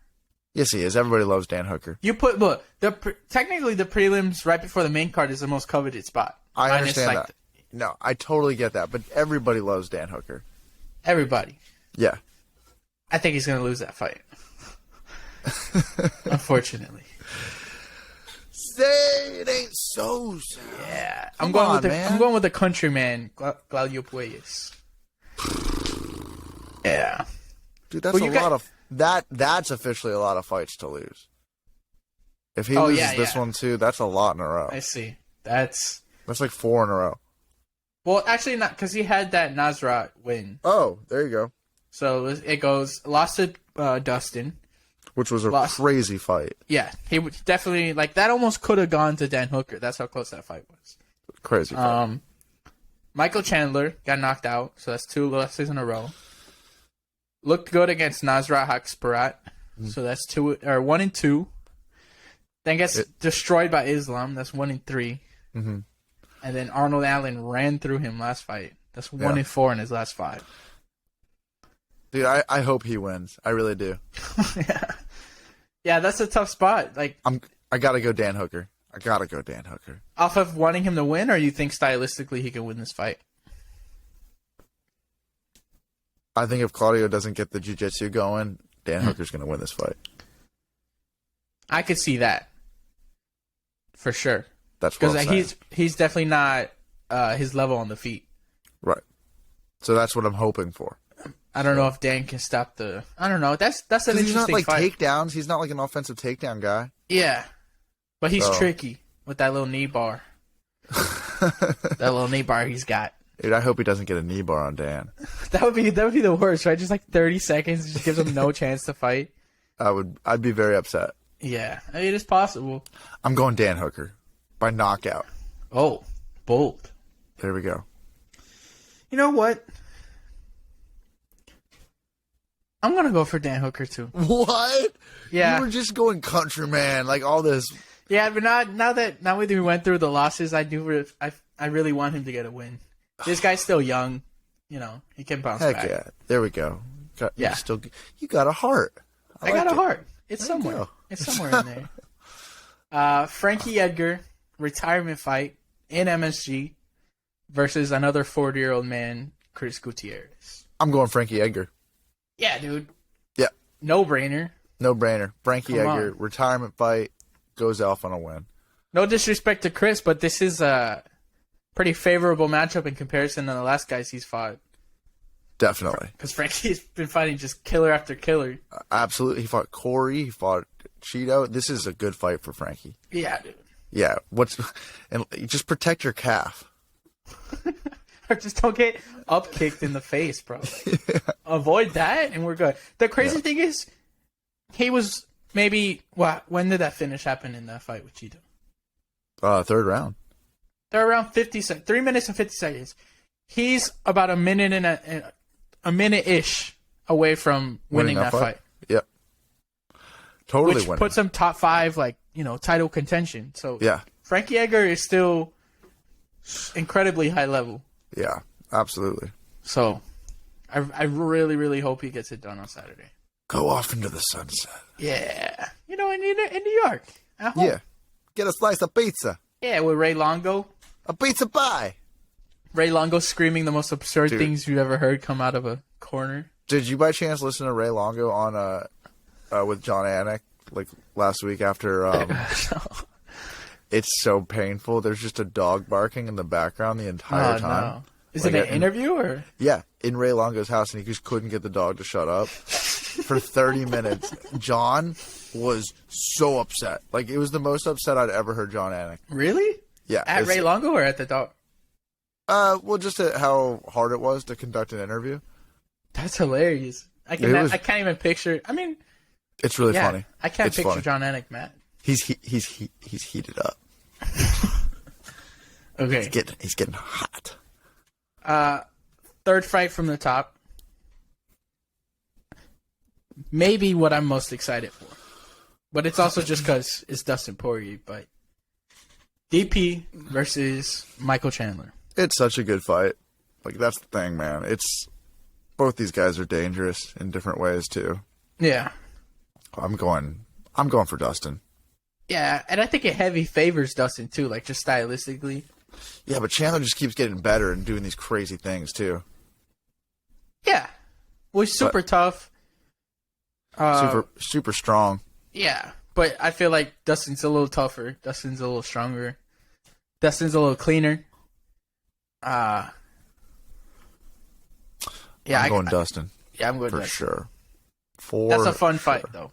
Yes, he is. Everybody loves Dan Hooker. Technically the prelims right before the main card is the most coveted spot. I understand that. No, I totally get that, but everybody loves Dan Hooker. Everybody. Yeah. I think he's going to lose that fight. Unfortunately. Say it ain't so sad. Yeah. I'm going with the countryman, Claudio Puelles. Yeah. Dude, that's officially a lot of fights to lose. If he loses this one too, that's a lot in a row. I see. That's like 4 in a row. Well, actually not, because he had that Nasrat win. Oh, there you go. So it goes, lost to Dustin. Which was a crazy fight. Yeah, he would definitely, like, that almost could have gone to Dan Hooker. That's how close that fight was. Crazy fight. Michael Chandler got knocked out, so that's 2 losses in a row. Looked good against Nasrat Haqparat, so that's 1 and 2. Then gets destroyed by Islam, that's 1 and 3. Mm-hmm. And then Arnold Allen ran through him last fight. That's 1 and 4 in his last 5. Dude, I hope he wins. I really do. Yeah, that's a tough spot. Like, I gotta go Dan Hooker. Off of wanting him to win, or you think stylistically he can win this fight? I think if Claudio doesn't get the jiu-jitsu going, Dan Hooker's gonna win this fight. I could see that. For sure. That's what I'm saying. Because he's definitely not his level on the feet. Right. So that's what I'm hoping for. I don't know if Dan can stop the... I don't know. That's an interesting fight. He's not like takedowns. He's not like an offensive takedown guy. Yeah. But he's tricky with that little knee bar. That little knee bar he's got. Dude, I hope he doesn't get a knee bar on Dan. That would be the worst, right? Just like 30 seconds, just gives him no chance to fight. I'd be very upset. Yeah, I mean, it's possible. I'm going Dan Hooker by knockout. Oh, bold. There we go. You know what? I'm gonna go for Dan Hooker too. What? Yeah. You were just going countryman, like all this. Yeah, but now that we went through the losses, I really want him to get a win. This guy's still young, he can bounce back. Heck yeah! There we go. Yeah. You got a heart. I got a heart. It's somewhere. It's somewhere in there. Frankie Edgar retirement fight in MSG versus another 40-year-old man, Chris Gutierrez. I'm going Frankie Edgar. Yeah, dude. Yeah. No brainer. Frankie Edgar, retirement fight, goes off on a win. No disrespect to Chris, but this is a pretty favorable matchup in comparison to the last guys he's fought. Definitely. Because Frankie's been fighting just killer after killer. Absolutely. He fought Corey. He fought Cheeto. This is a good fight for Frankie. Yeah, dude. Yeah. And you just protect your calf. Or just don't get up kicked in the face, bro. Like, avoid that, and we're good. The crazy thing is, he was maybe when did that finish happen in that fight with Cheeto? Third round. They're around 3 minutes and 50 seconds. He's about a minute and a minute-ish away from winning that fight. Yep. Totally Which winning. puts him top 5, like, title contention. So yeah. Frankie Edgar is still incredibly high level. Yeah, absolutely. So I really, really hope he gets it done on Saturday. Go off into the sunset. Yeah. In New York. At home. Yeah. Get a slice of pizza. Yeah, with Ray Longo. A pizza pie. Ray Longo screaming the most absurd things you've ever heard come out of a corner. Did you by chance listen to Ray Longo on with John Anik like last week after It's so painful. There's just a dog barking in the background the entire time. No. Is it an interview or? Yeah, in Ray Longo's house, and he just couldn't get the dog to shut up for 30 minutes. John was so upset. Like, it was the most upset I'd ever heard John Anik. Really? Yeah. At Ray Longo or at the dog? Well, just at how hard it was to conduct an interview. That's hilarious. I can't even picture. I mean, it's really funny. I can't picture funny. John Anik mad. He's heated up. Okay. He's getting hot. Third fight from the top. Maybe what I'm most excited for. But it's also just because it's Dustin Poirier. But DP versus Michael Chandler. It's such a good fight. Like, that's the thing, man. It's both these guys are dangerous in different ways too. Yeah. I'm going for Dustin. Yeah, and I think it heavy favors Dustin too, like just stylistically. Yeah, but Chandler just keeps getting better and doing these crazy things too. Yeah. Well, he's super tough. Super strong. Yeah, but I feel like Dustin's a little tougher. Dustin's a little stronger. Dustin's a little cleaner. Yeah, I'm going Dustin. Yeah, I'm going for Dustin. sure. That's a fun fight, though.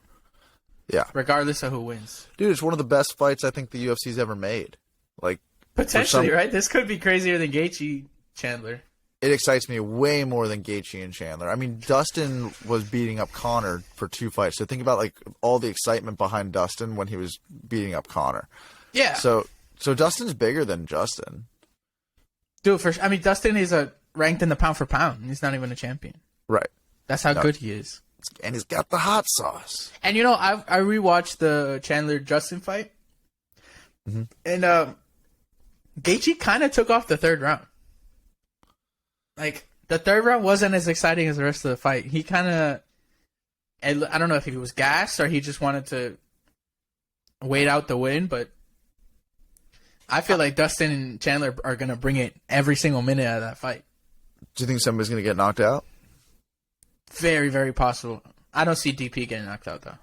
Yeah, regardless of who wins. Dude, it's one of the best fights I think the UFC's ever made. Like, potentially, right? This could be crazier than Gaethje Chandler. It excites me way more than Gaethje and Chandler. I mean, Dustin was beating up Conor for 2 fights. So think about like all the excitement behind Dustin when he was beating up Conor. Yeah. So Dustin's bigger than Justin. Dude, Dustin is ranked in the pound for pound. He's not even a champion. Right. That's how good he is. And he's got the hot sauce. And I rewatched the Chandler Justin fight, and Gaethje kind of took off the third round. Like, the third round wasn't as exciting as the rest of the fight. He kind of, I don't know if he was gassed or he just wanted to wait out the win, but I feel like Dustin and Chandler are going to bring it every single minute of that fight. Do you think somebody's going to get knocked out? Very, very possible. I don't see DP getting knocked out, though.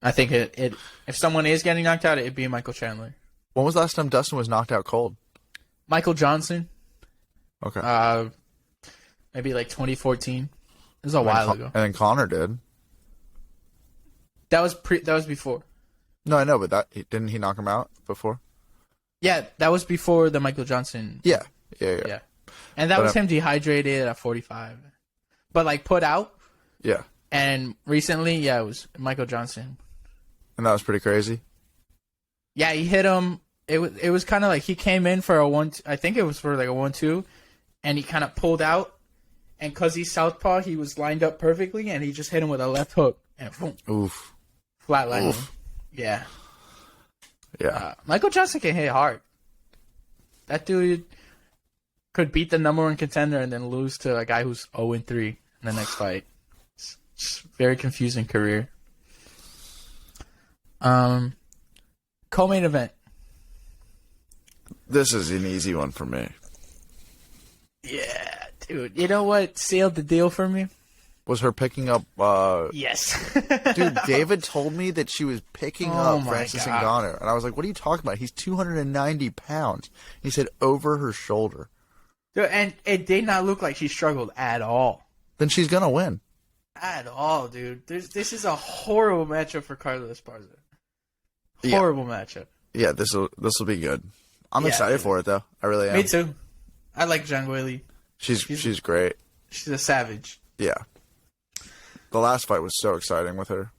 I think if someone is getting knocked out, it'd be Michael Chandler. When was the last time Dustin was knocked out cold? Michael Johnson. Okay. Maybe like 2014. It was a while ago. And then Conor did. That was before. No, I know, but didn't he knock him out before? Yeah, that was before the Michael Johnson. Yeah. And that was him dehydrated at 45. But like put out. Yeah. And recently, it was Michael Johnson. And that was pretty crazy. Yeah, he hit him. It was kind of like he came in for a 1-2. I think it was for like a 1-2, and he kind of pulled out. And because he's southpaw, he was lined up perfectly, and he just hit him with a left hook and boom, oof, flatlined him. Yeah. Michael Johnson can hit hard. That dude could beat the number 1 contender and then lose to a guy who's 0-3 in the next fight. It's very confusing career. Co-main event. This is an easy one for me. Yeah, dude. You know what sealed the deal for me? Was her picking up... Yes. Dude, David told me that she was picking up Francis Ngannou. And I was like, what are you talking about? He's 290 pounds. He said over her shoulder. Dude, and it did not look like she struggled at all. Then she's gonna win. At all, dude. This is a horrible matchup for Carla Esparza. Horrible matchup. Yeah, this will be good. I'm excited for it though. I really am. Me too. I like Zhang Weili. She's great. She's a savage. Yeah. The last fight was so exciting with her.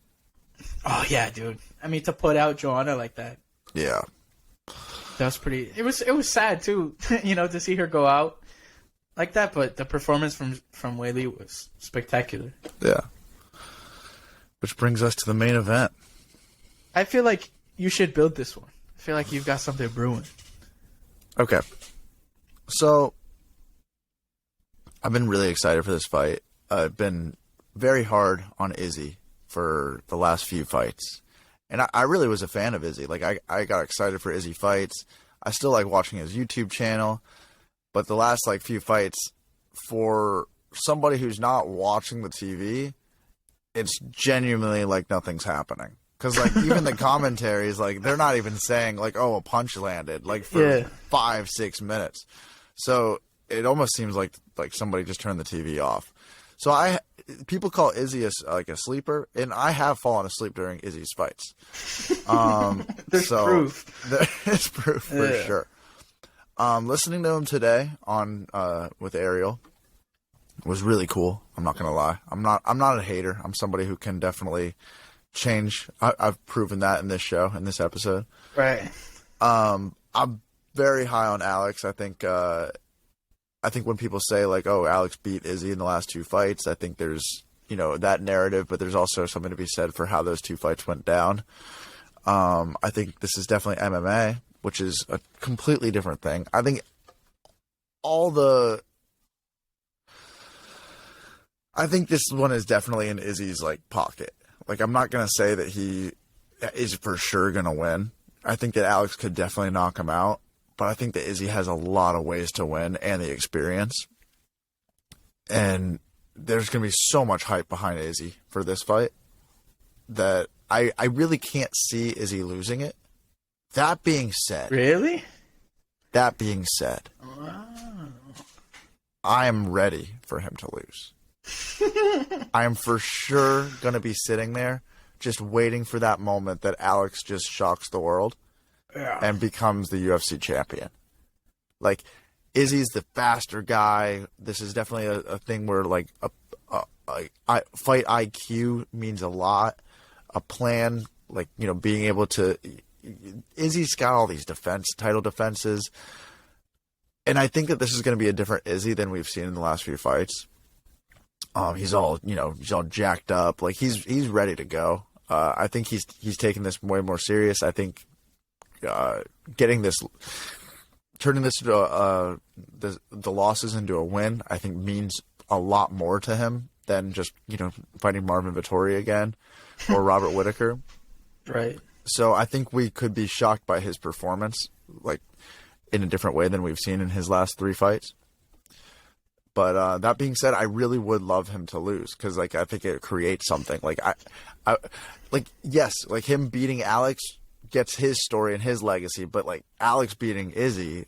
Oh yeah, dude. I mean, to put out Joanna like that. Yeah. That was pretty. It was sad too, to see her go out like that. But the performance from Weili was spectacular. Yeah. Which brings us to the main event. I feel like you should build this one. I feel like you've got something brewing. Okay. So, I've been really excited for this fight. I've been very hard on Izzy for the last few fights. And I really was a fan of Izzy. Like, I got excited for Izzy fights. I still like watching his YouTube channel. But the last, few fights, for somebody who's not watching the TV, it's genuinely like nothing's happening. Because, even the commentaries, they're not even saying, oh, a punch landed, for 5-6 minutes. So it almost seems like somebody just turned the TV off. So people call Izzy a sleeper, and I have fallen asleep during Izzy's fights. There's proof. There's proof for sure. Listening to him today on with Ariel was really cool. I'm not gonna lie. I'm not a hater. I'm somebody who can definitely change. I've proven that in this show, in this episode. Right. I'm very high on Alex. I think when people say oh, Alex beat Izzy in the last 2 fights, I think there's that narrative, but there's also something to be said for how those 2 fights went down. I think this is definitely MMA, which is a completely different thing. I think this one is definitely in Izzy's pocket. I'm not gonna say that he is for sure gonna win. I think that Alex could definitely knock him out, but I think that Izzy has a lot of ways to win and the experience. And there's gonna be so much hype behind Izzy for this fight that I really can't see Izzy losing it. That being said, really? That being said, Wow. I am ready for him to lose. I am for sure going to be sitting there just waiting for that moment that Alex just shocks the world and becomes the UFC champion. Izzy's the faster guy. This is definitely a thing where fight IQ means a lot. A plan, being able to... Izzy's got all these title defenses. And I think that this is going to be a different Izzy than we've seen in the last few fights. He's all jacked up. He's ready to go. I think he's taking this way more serious. I think turning this into the losses into a win, I think means a lot more to him than just fighting Marvin Vettori again or Robert Whittaker. Right. So I think we could be shocked by his performance, in a different way than we've seen in his last 3 fights. But that being said, I really would love him to lose because, I think it creates something. Yes, him beating Alex gets his story and his legacy, but Alex beating Izzy,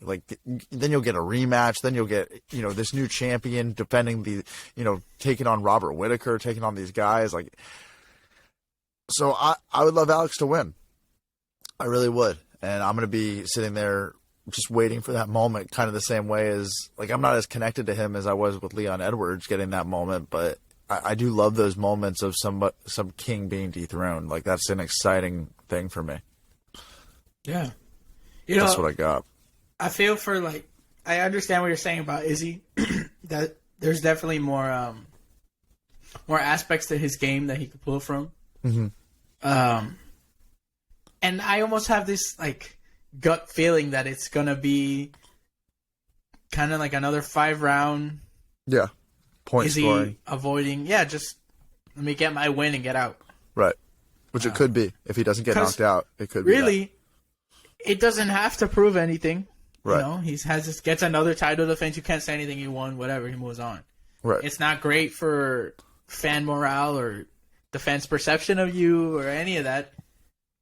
then you'll get a rematch. Then you'll get this new champion defending taking on Robert Whittaker, taking on these guys. So I would love Alex to win. I really would, and I'm gonna be sitting there just waiting for that moment, kind of the same way as I'm not as connected to him as I was with Leon Edwards getting that moment, but I do love those moments of some king being dethroned. That's an exciting thing for me. Yeah, that's what I got. I feel for I understand what you're saying about Izzy. That there's definitely more aspects to his game that he could pull from. Mm-hmm. And I almost have this gut feeling that it's gonna be kind of another 5-round. Yeah, point scoring. Avoiding. Yeah, just let me get my win and get out. Right, which it could be if he doesn't get knocked out. It could be really. It doesn't have to prove anything. Right. He gets another title defense. You can't say anything. He won. Whatever. He moves on. Right. It's not great for fan morale or the fans' perception of you or any of that.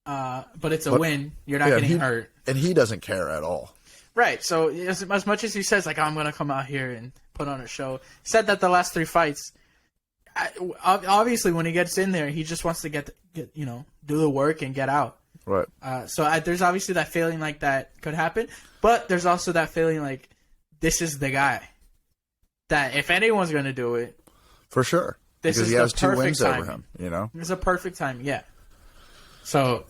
But it's a win. You're not getting hurt. And he doesn't care at all. Right. So as much as he says like, I'm gonna come out here and put on a show, he said that the last 3 fights. Obviously, when he gets in there, he just wants to get do the work and get out. Right. There's obviously that feeling like that could happen, but there's also that feeling like this is the guy that if anyone's gonna do it, for sure, this because is he has 2 wins time. over him. You know, it's a perfect time. Yeah. So.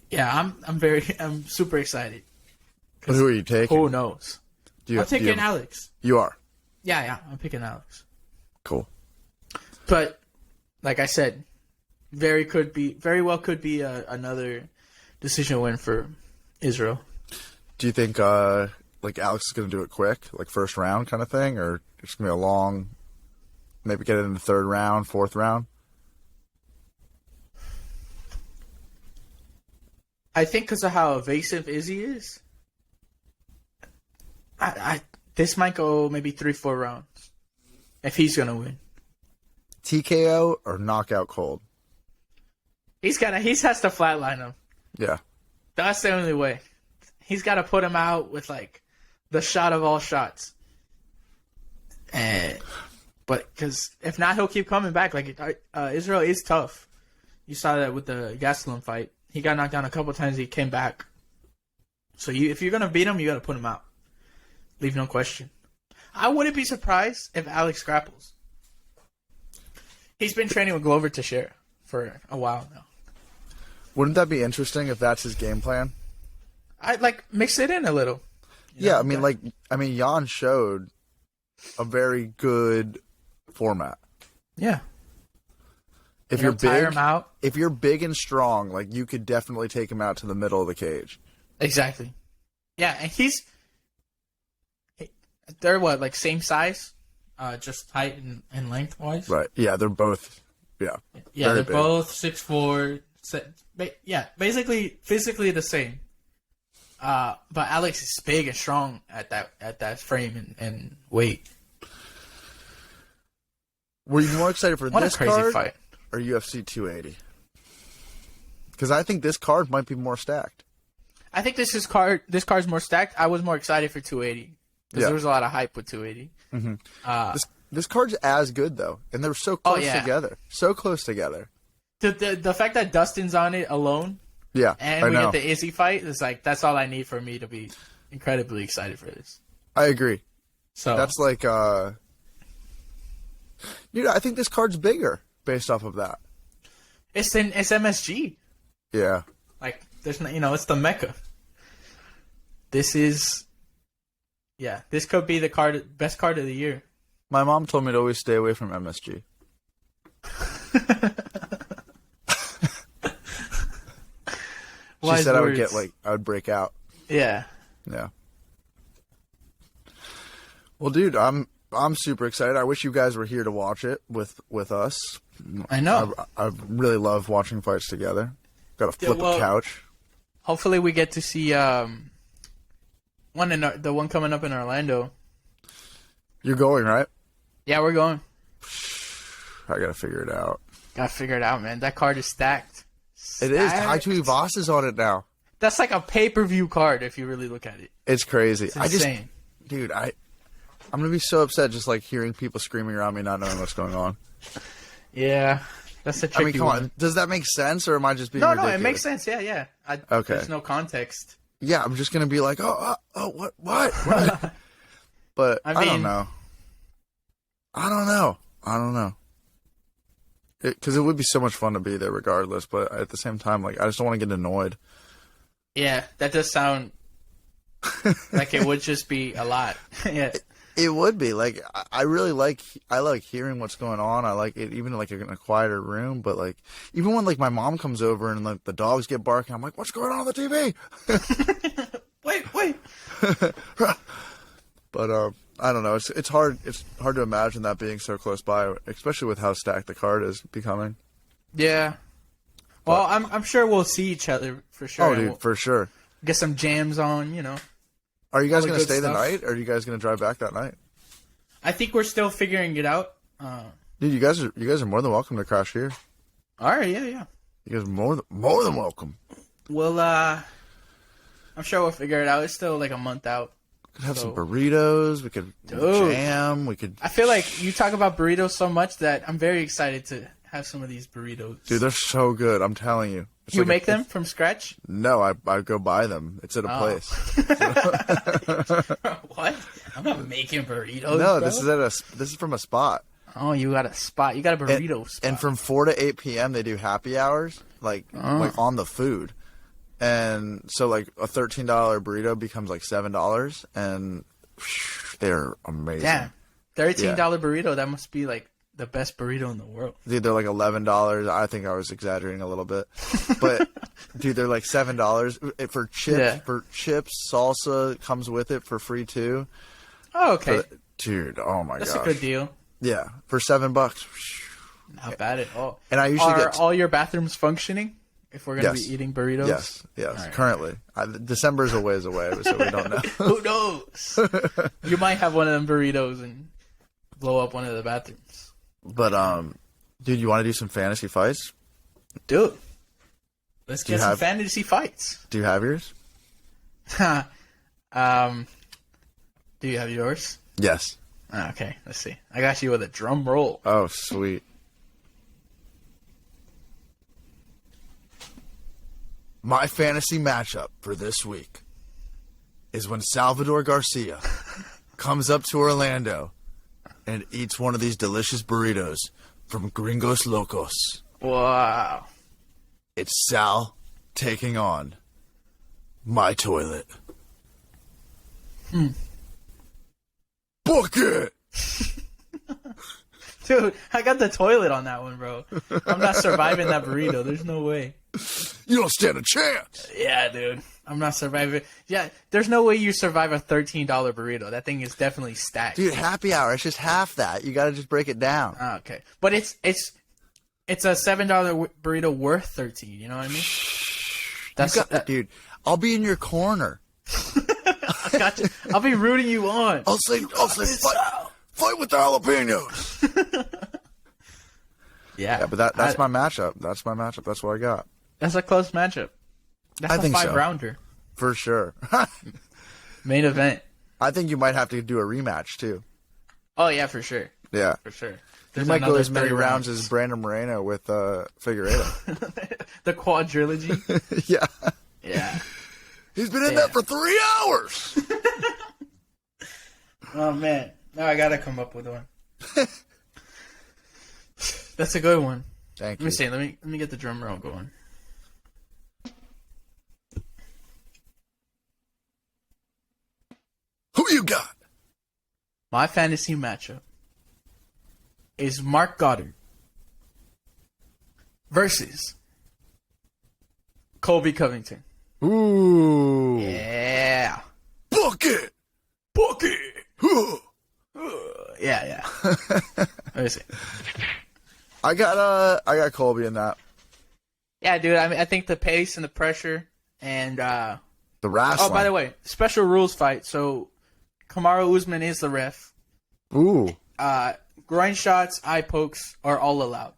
Yeah, I'm super excited. But who are you taking? Who knows? I'm taking Alex. You are. Yeah, I'm picking Alex. Cool. But like I said, very well could be another decision win for Israel. Do you think like Alex is going to do it quick, like first round kind of thing, or it's going to be a long, maybe get it in the 3rd round, 4th round? I think because of how evasive Izzy is, this might go maybe 3-4 rounds if he's gonna win. TKO or knockout cold? He has to flatline him. Yeah, that's the only way. He's got to put him out with like the shot of all shots. But because if not, he'll keep coming back. Like Israel is tough. You saw that with the Gastelum fight. He got knocked down a couple times. He came back. So if you're gonna beat him, you gotta put him out. Leave no question. I wouldn't be surprised if Alex grapples. He's been training with Glover Teixeira for a while now. Wouldn't that be interesting if that's his game plan? I'd like mix it in a little. Yeah, I mean, Jan showed a very good format. Yeah. If you're big, if you're big and strong, like you could definitely take him out to the middle of the cage. Exactly. Yeah, and they're what, like same size, just height and length wise. Right. Yeah, they're both. Yeah. Yeah, they're both 6'4". Yeah, basically physically the same. But Alex is big and strong at that frame and weight. Were you more excited for this card fight or UFC 280? Because I think this card might be more stacked. I think this card's more stacked. I was more excited for 280 because there was a lot of hype with 280. Mm-hmm. This card's as good though, and they're so close together. So close together. The fact that Dustin's on it alone. Yeah, and we get the Izzy fight. It's like that's all I need for me to be incredibly excited for this. I agree. So that's like, I think this card's bigger based off of that. It's MSG. Yeah. Like there's no, it's the Mecca. This could be the best card of the year. My mom told me to always stay away from MSG. She said I would break out. Yeah. Yeah. Well, dude, I'm super excited. I wish you guys were here to watch it with us. I know. I really love watching fights together. Got to flip a couch. Hopefully, we get to see the one coming up in Orlando. You're going, right? Yeah, we're going. I gotta figure it out. Gotta figure it out, man. That card is stacked. It is. Taito Voss is on it now. That's like a pay-per-view card if you really look at it. It's crazy. It's insane. I'm gonna be so upset just like hearing people screaming around me, not knowing what's going on. Yeah, that's a tricky one. Come on. Does that make sense, or am I just being ridiculous? No, it makes sense. Yeah. Okay. There's no context. Yeah, I'm just gonna be like, what? But I don't know. I don't know. Because it would be so much fun to be there regardless, but at the same time, like, I just don't want to get annoyed. Yeah, that does sound like it would just be a lot. Yeah, it would be. Like, I like hearing what's going on. I like it even like in a quieter room, but like even when like my mom comes over and like the dogs get barking, I'm like, what's going on the TV? Wait. But I don't know. It's hard. It's hard to imagine that being so close by, especially with how stacked the card is becoming. Yeah. Well, I'm sure we'll see each other for sure. Oh, dude, for sure. Get some jams on, Are you guys going to stay the night, or are you guys going to drive back that night? I think we're still figuring it out. Dude, you guys are more than welcome to crash here. All right, yeah. You guys are more than welcome. We'll I'm sure we'll figure it out. It's still like a month out. We could have some burritos. We could jam. We could. I feel like you talk about burritos so much that I'm very excited to have some of these burritos. Dude, they're so good. I'm telling you. It's You like make them from scratch? No, I go buy them. It's at a place. What? I'm not making burritos. No, bro. this is from a spot. Oh, you got a spot. You got a burrito spot. And from 4 to 8 p.m. they do happy hours, like on the food. And so like a $13 burrito becomes like $7, and they're amazing. Damn, $13 burrito. That must be like the best burrito in the world. Dude, they're like $11. I think I was exaggerating a little bit, but dude, they're like $7 for chips. Yeah. For chips, salsa comes with it for free too. Oh, okay. Dude, oh my god, That's a good deal. Yeah, for $7. Not bad at all. And I usually Are all your bathrooms functioning? If we're gonna be eating burritos, yes. Right. Currently, December's a ways away, so we don't know. Who knows? You might have one of them burritos and blow up one of the bathrooms. But dude, you want to do some fantasy fights? Dude, let's get some fantasy fights. Do you have yours? Do you have yours? Yes. Okay, let's see. I got you with a drum roll. Oh, sweet. My fantasy matchup for this week is when Salvador Garcia comes up to Orlando and eats one of these delicious burritos from Gringos Locos. Wow. It's Sal taking on my toilet. Book it! Dude, I got the toilet on that one, bro. I'm not surviving that burrito. There's no way. You don't stand a chance. Yeah, dude. I'm not surviving. Yeah, there's no way you survive a $13 burrito. That thing is definitely stacked. Dude, happy hour. It's just half that. You got to just break it down. Okay. But it's a $7 burrito worth 13, you know what I mean? That's dude, I'll be in your corner. Gotcha. I'll be rooting you on. I'll say fight with the jalapenos. Yeah, but that's my matchup. That's my matchup. That's what I got. That's a close matchup. That's I think a so. 5-rounder. For sure. Main event. I think you might have to do a rematch, too. Oh, yeah, for sure. Yeah. For sure. You There's might go as many 30 rounds as Brandon Moreno with Figueiredo. The quadrilogy? Yeah. Yeah. He's been in that for 3 hours. Oh, man. Now I gotta come up with one. That's a good one. Thank Let you. me see. Let me get the drum roll going. Who you got? My fantasy matchup is Marc Goddard versus Colby Covington. Ooh. Yeah. Book it. Book it. Huh. Yeah. Let me see. I got Colby in that. Yeah, dude. I mean, I think the pace and the pressure and The wrestling. oh, by the way, special rules fight. So Kamaru Usman is the ref. Ooh. Groin shots, eye pokes are all allowed.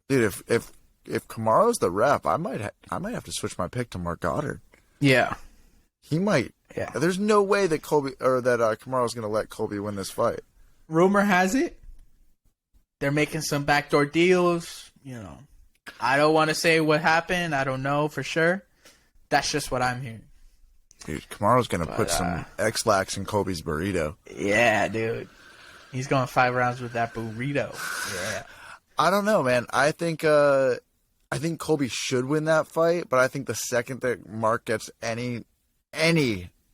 Dude, if Kamaro's the ref, I might have to switch my pick to Marc Goddard. Yeah. He might. Yeah. There's no way that Kamaru's going to let Colby win this fight. Rumor has it they're making some backdoor deals. You know, I don't want to say what happened. I don't know for sure. That's just what I'm hearing. Dude, Kamaru's going to put some X-Lax in Colby's burrito. Yeah, dude. He's going 5 rounds with that burrito. Yeah. I don't know, man. I think Colby should win that fight, but I think the second that Mark gets any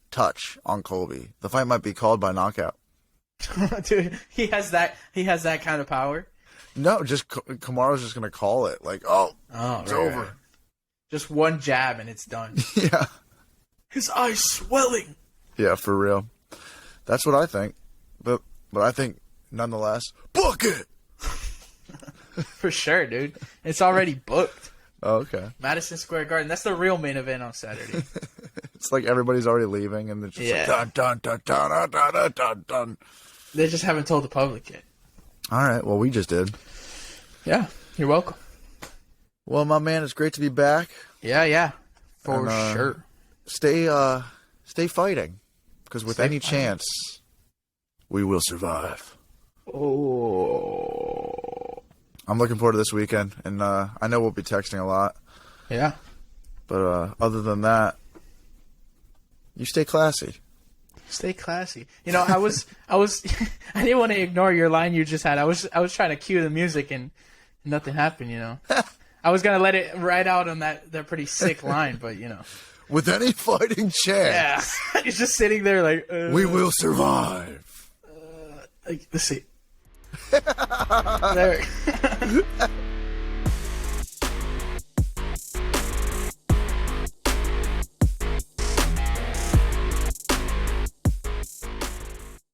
touch on Colby, the fight might be called by knockout. Dude, he has that kind of power. No, just Kamaru's just going to call it like, it's over. Right. Just one jab and it's done. Yeah. His eyes swelling. Yeah, for real. That's what I think. But I think nonetheless, book it. For sure, dude. It's already booked. Oh, okay. Madison Square Garden. That's the real main event on Saturday. It's like everybody's already leaving, and it's just like dun dun dun dun dun dun dun dun. They just haven't told the public yet. All right. Well, we just did. Yeah, you're welcome. Well, my man, it's great to be back. Yeah, for sure. stay fighting, because with any chance, we will survive. Oh. I'm looking forward to this weekend, and I know we'll be texting a lot. Yeah. But other than that, you stay classy. Stay classy. You know, I was I didn't want to ignore your line you just had. I was trying to cue the music and nothing happened, you know. I was gonna let it ride out on that pretty sick line, but you know. With any fighting chance. Yeah. He's just sitting there like we will survive. let's see. There.